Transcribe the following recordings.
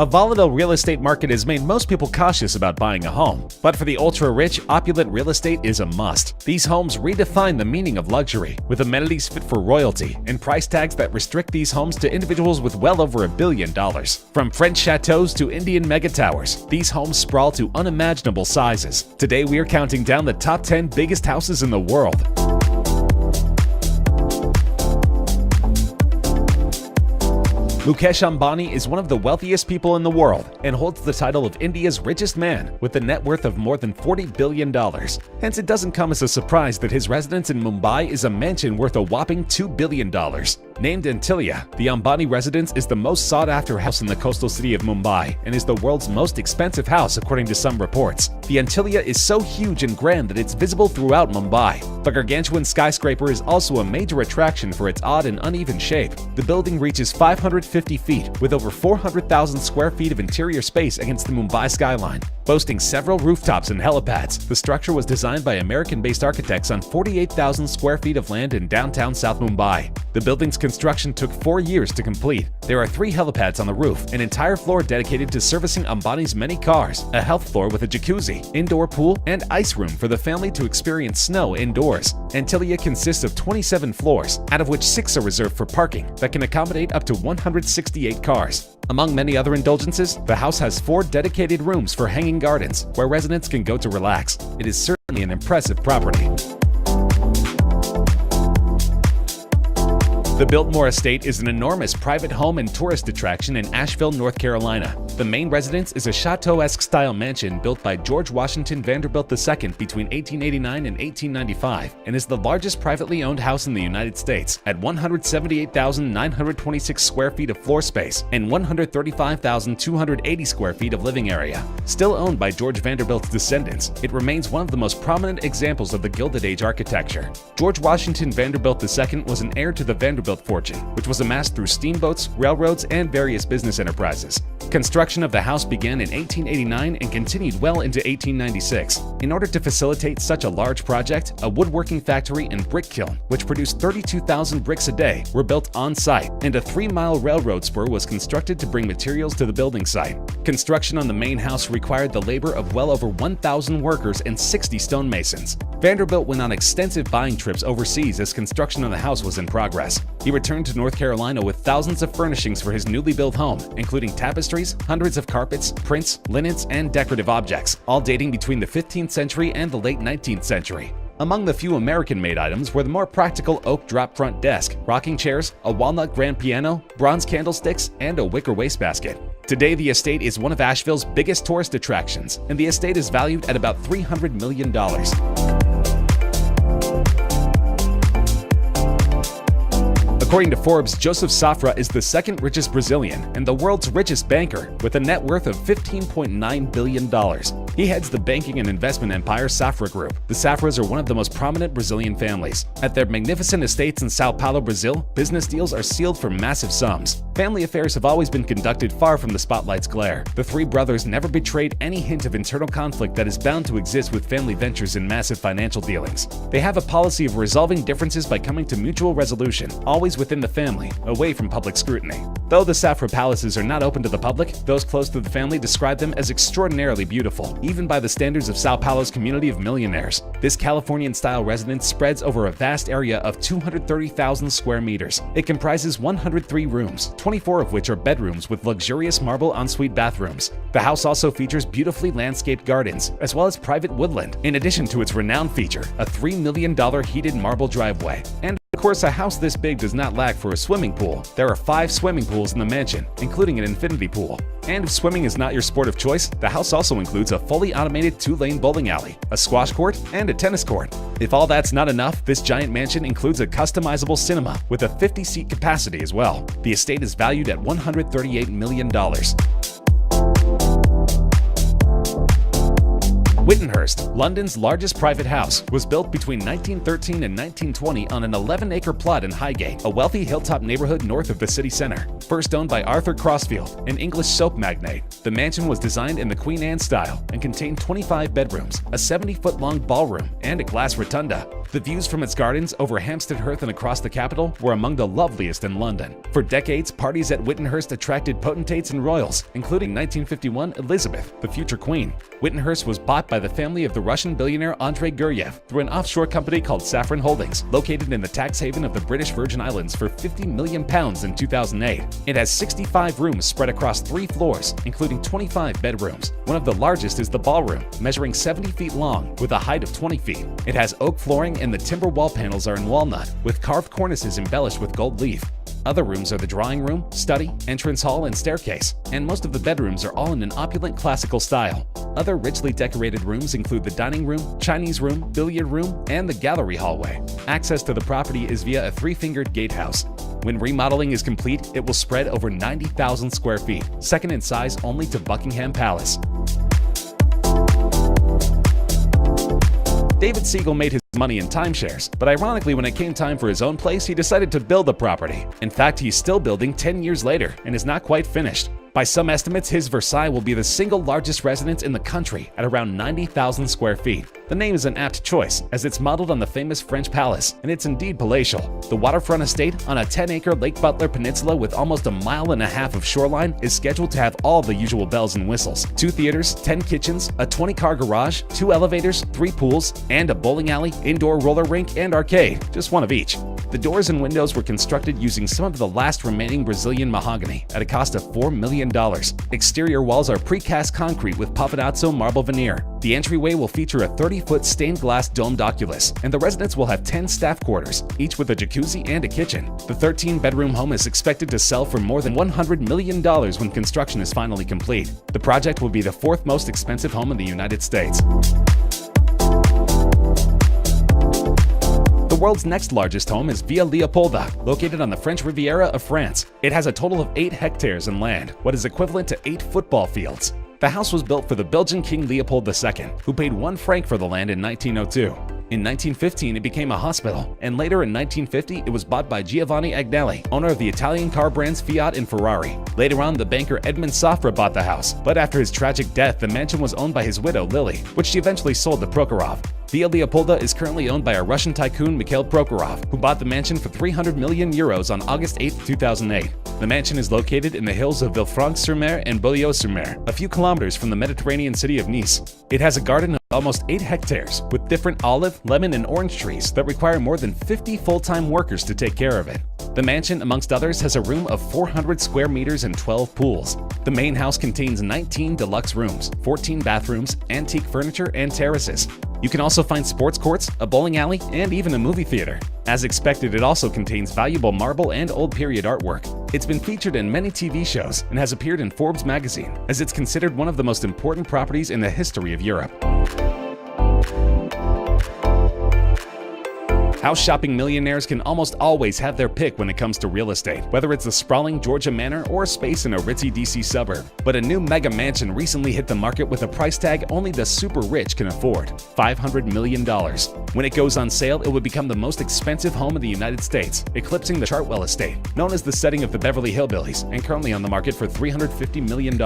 A volatile real estate market has made most people cautious about buying a home. But for the ultra-rich, opulent real estate is a must. These homes redefine the meaning of luxury, with amenities fit for royalty and price tags that restrict these homes to individuals with well over $1 billion. From French chateaus to Indian mega towers, these homes sprawl to unimaginable sizes. Today we are counting down the top 10 biggest houses in the world. Mukesh Ambani is one of the wealthiest people in the world and holds the title of India's richest man with a net worth of more than $40 billion. Hence, it doesn't come as a surprise that his residence in Mumbai is a mansion worth a whopping $2 billion. Named Antilia, the Ambani residence is the most sought-after house in the coastal city of Mumbai and is the world's most expensive house according to some reports. The Antilia is so huge and grand that it's visible throughout Mumbai. The gargantuan skyscraper is also a major attraction for its odd and uneven shape. The building reaches 550 feet with over 400,000 square feet of interior space against the Mumbai skyline. Boasting several rooftops and helipads, the structure was designed by American-based architects on 48,000 square feet of land in downtown South Mumbai. The building's construction took 4 years to complete. There are 3 helipads on the roof, an entire floor dedicated to servicing Ambani's many cars, a health floor with a jacuzzi, indoor pool, and ice room for the family to experience snow indoors. Antilia consists of 27 floors, out of which 6 are reserved for parking that can accommodate up to 168 cars. Among many other indulgences, the house has 4 dedicated rooms for hanging gardens where residents can go to relax. It is certainly an impressive property. The Biltmore Estate is an enormous private home and tourist attraction in Asheville, North Carolina. The main residence is a chateau-esque style mansion built by George Washington Vanderbilt II between 1889 and 1895 and is the largest privately owned house in the United States at 178,926 square feet of floor space and 135,280 square feet of living area. Still owned by George Vanderbilt's descendants, it remains one of the most prominent examples of the Gilded Age architecture. George Washington Vanderbilt II was an heir to the Vanderbilt fortune, which was amassed through steamboats, railroads, and various business enterprises. Construction of the house began in 1889 and continued well into 1896. In order to facilitate such a large project, a woodworking factory and brick kiln, which produced 32,000 bricks a day, were built on-site, and a 3-mile railroad spur was constructed to bring materials to the building site. Construction on the main house required the labor of well over 1,000 workers and 60 stonemasons. Vanderbilt went on extensive buying trips overseas as construction on the house was in progress. He returned to North Carolina with thousands of furnishings for his newly built home, including tapestries, hundreds of carpets, prints, linens, and decorative objects, all dating between the 15th century and the late 19th century. Among the few American-made items were the more practical oak drop-front desk, rocking chairs, a walnut grand piano, bronze candlesticks, and a wicker wastebasket. Today, the estate is one of Asheville's biggest tourist attractions, and the estate is valued at about $300 million. According to Forbes, Joseph Safra is the second richest Brazilian and the world's richest banker, with a net worth of $15.9 billion. He heads the banking and investment empire Safra Group. The Safras are one of the most prominent Brazilian families. At their magnificent estates in Sao Paulo, Brazil, business deals are sealed for massive sums. Family affairs have always been conducted far from the spotlight's glare. The 3 brothers never betrayed any hint of internal conflict that is bound to exist with family ventures and massive financial dealings. They have a policy of resolving differences by coming to mutual resolution, always within the family, away from public scrutiny. Though the Safra palaces are not open to the public, those close to the family describe them as extraordinarily beautiful, even by the standards of Sao Paulo's community of millionaires. This Californian-style residence spreads over a vast area of 230,000 square meters. It comprises 103 rooms, 24 of which are bedrooms with luxurious marble ensuite bathrooms. The house also features beautifully landscaped gardens, as well as private woodland, in addition to its renowned feature, a $3 million heated marble driveway. And of course, a house this big does not lack for a swimming pool. There are 5 swimming pools in the mansion, including an infinity pool. And if swimming is not your sport of choice, the house also includes a fully automated 2-lane bowling alley, a squash court, and a tennis court. If all that's not enough, this giant mansion includes a customizable cinema with a 50-seat capacity as well. The estate is valued at $138 million. Wittenhurst, London's largest private house, was built between 1913 and 1920 on an 11-acre plot in Highgate, a wealthy hilltop neighborhood north of the city center. First owned by Arthur Crossfield, an English soap magnate, the mansion was designed in the Queen Anne style and contained 25 bedrooms, a 70-foot-long ballroom, and a glass rotunda. The views from its gardens over Hampstead Heath and across the capital were among the loveliest in London. For decades, parties at Wittenhurst attracted potentates and royals, including 1951 Elizabeth, the future queen. Wittenhurst was bought by the family of the Russian billionaire Andrei Guryev through an offshore company called Saffron Holdings, located in the tax haven of the British Virgin Islands for £50 million in 2008. It has 65 rooms spread across 3 floors, including 25 bedrooms. One of the largest is the ballroom, measuring 70 feet long with a height of 20 feet. It has oak flooring and the timber wall panels are in walnut, with carved cornices embellished with gold leaf. Other rooms are the drawing room, study, entrance hall, and staircase, and most of the bedrooms are all in an opulent classical style. Other richly decorated rooms include the dining room, Chinese room, billiard room, and the gallery hallway. Access to the property is via a 3-fingered gatehouse. When remodeling is complete, it will spread over 90,000 square feet, second in size only to Buckingham Palace. David Siegel made his money in timeshares, but ironically, when it came time for his own place, he decided to build the property. In fact, he's still building 10 years later and is not quite finished. By some estimates, his Versailles will be the single largest residence in the country at around 90,000 square feet. The name is an apt choice, as it's modeled on the famous French palace, and it's indeed palatial. The waterfront estate on a 10-acre Lake Butler peninsula with almost a mile and a half of shoreline is scheduled to have all the usual bells and whistles. 2 theaters, 10 kitchens, a 20-car garage, 2 elevators, 3 pools, and a bowling alley, indoor roller rink, and arcade, just one of each. The doors and windows were constructed using some of the last remaining Brazilian mahogany at a cost of $4 million. Exterior walls are precast concrete with Pavonazzo marble veneer. The entryway will feature a 30-foot stained glass domed oculus, and the residence will have 10 staff quarters, each with a jacuzzi and a kitchen. The 13-bedroom home is expected to sell for more than $100 million when construction is finally complete. The project will be the 4th most expensive home in the United States. The world's next largest home is Villa Leopolda, located on the French Riviera of France. It has a total of 8 hectares in land, what is equivalent to 8 football fields. The house was built for the Belgian King Leopold II, who paid 1 franc for the land in 1902. In 1915, it became a hospital, and later in 1950, it was bought by Giovanni Agnelli, owner of the Italian car brands Fiat and Ferrari. Later on, the banker Edmond Safra bought the house, but after his tragic death, the mansion was owned by his widow, Lily, which she eventually sold to Prokhorov. Villa Leopolda is currently owned by a Russian tycoon, Mikhail Prokhorov, who bought the mansion for €300 million on August 8, 2008. The mansion is located in the hills of Villefranche-sur-Mer and Beaulieu-sur-Mer, a few kilometers from the Mediterranean city of Nice. It has a garden of almost 8 hectares with different olive, lemon, and orange trees that require more than 50 full-time workers to take care of it. The mansion, amongst others, has a room of 400 square meters and 12 pools. The main house contains 19 deluxe rooms, 14 bathrooms, antique furniture, and terraces. You can also find sports courts, a bowling alley, and even a movie theater. As expected, it also contains valuable marble and old period artwork. It's been featured in many TV shows and has appeared in Forbes magazine, as it's considered one of the most important properties in the history of Europe. House shopping millionaires can almost always have their pick when it comes to real estate, whether it's a sprawling Georgia manor or a space in a ritzy DC suburb. But a new mega mansion recently hit the market with a price tag only the super rich can afford, $500 million. When it goes on sale, it would become the most expensive home in the United States, eclipsing the Chartwell estate, known as the setting of the Beverly Hillbillies, and currently on the market for $350 million.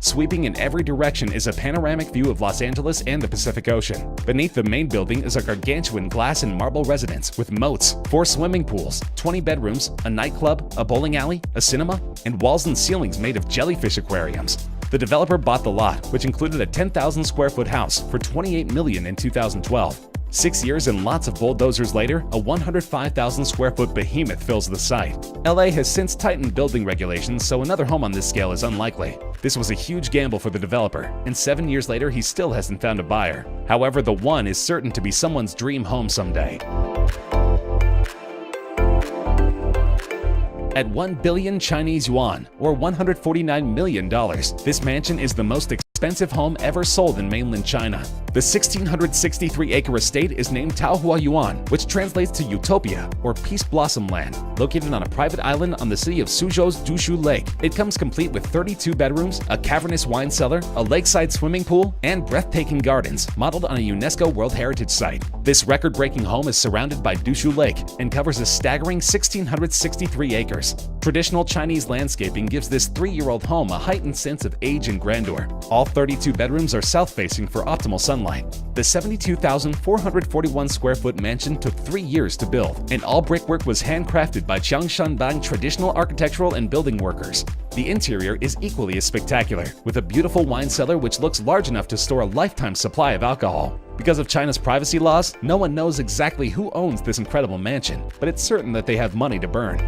Sweeping in every direction is a panoramic view of Los Angeles and the Pacific Ocean. Beneath the main building is a gargantuan glass and marble residence with moats, 4 swimming pools, 20 bedrooms, a nightclub, a bowling alley, a cinema, and walls and ceilings made of jellyfish aquariums. The developer bought the lot, which included a 10,000 square foot house, for $28 million in 2012. 6 years and lots of bulldozers later, a 105,000 square foot behemoth fills the site. LA has since tightened building regulations, so another home on this scale is unlikely. This was a huge gamble for the developer, and 7 years later he still hasn't found a buyer. However, the one is certain to be someone's dream home someday. At 1 billion Chinese yuan, or $149 million, this mansion is the most expensive home ever sold in mainland China. The 1,663-acre estate is named Taohuayuan, which translates to Utopia, or Peace Blossom Land. Located on a private island on the city of Suzhou's Dushu Lake, it comes complete with 32 bedrooms, a cavernous wine cellar, a lakeside swimming pool, and breathtaking gardens, modeled on a UNESCO World Heritage Site. This record-breaking home is surrounded by Dushu Lake and covers a staggering 1,663 acres. Traditional Chinese landscaping gives this 3-year-old home a heightened sense of age and grandeur. All 32 bedrooms are south-facing for optimal sunlight. The 72,441 square foot mansion took 3 years to build, and all brickwork was handcrafted by Qiangshanbang traditional architectural and building workers. The interior is equally as spectacular, with a beautiful wine cellar which looks large enough to store a lifetime supply of alcohol. Because of China's privacy laws, no one knows exactly who owns this incredible mansion, but it's certain that they have money to burn.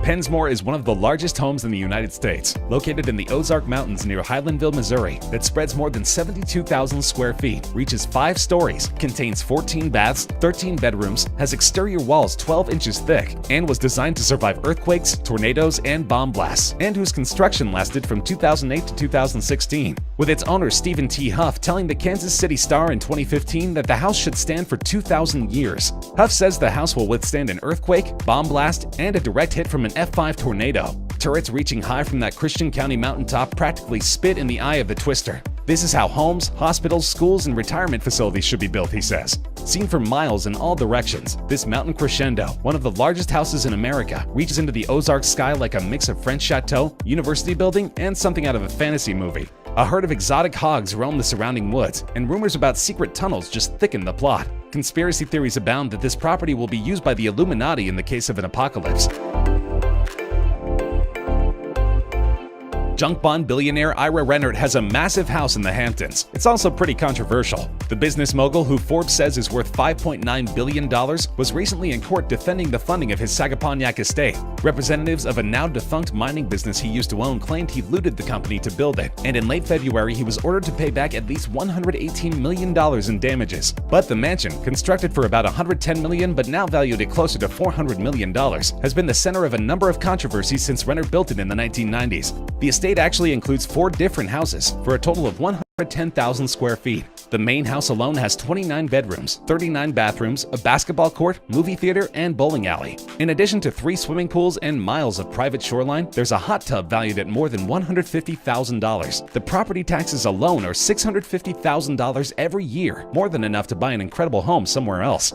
Pensmore is one of the largest homes in the United States, located in the Ozark Mountains near Highlandville, Missouri, that spreads more than 72,000 square feet, reaches 5 stories, contains 14 baths, 13 bedrooms, has exterior walls 12 inches thick, and was designed to survive earthquakes, tornadoes, and bomb blasts, and whose construction lasted from 2008 to 2016. With its owner Stephen T. Huff telling the Kansas City Star in 2015 that the house should stand for 2,000 years. Huff says the house will withstand an earthquake, bomb blast, and a direct hit from an F5 tornado. Turrets reaching high from that Christian County mountaintop practically spit in the eye of the twister. This is how homes, hospitals, schools, and retirement facilities should be built, he says. Seen for miles in all directions, this mountain crescendo, one of the largest houses in America, reaches into the Ozark sky like a mix of French chateau, university building, and something out of a fantasy movie. A herd of exotic hogs roam the surrounding woods, and rumors about secret tunnels just thicken the plot. Conspiracy theories abound that this property will be used by the Illuminati in the case of an apocalypse. Junk bond billionaire Ira Rennert has a massive house in the Hamptons. It's also pretty controversial. The business mogul, who Forbes says is worth $5.9 billion, was recently in court defending the funding of his Sagaponyak estate. Representatives of a now-defunct mining business he used to own claimed he looted the company to build it, and in late February he was ordered to pay back at least $118 million in damages. But the mansion, constructed for about $110 million but now valued at closer to $400 million, has been the center of a number of controversies since Rennert built it in the 1990s. The estate actually includes 4 different houses, for a total of 110,000 square feet. The main house alone has 29 bedrooms, 39 bathrooms, a basketball court, movie theater, and bowling alley. In addition to 3 swimming pools and miles of private shoreline, there's a hot tub valued at more than $150,000. The property taxes alone are $650,000 every year, more than enough to buy an incredible home somewhere else.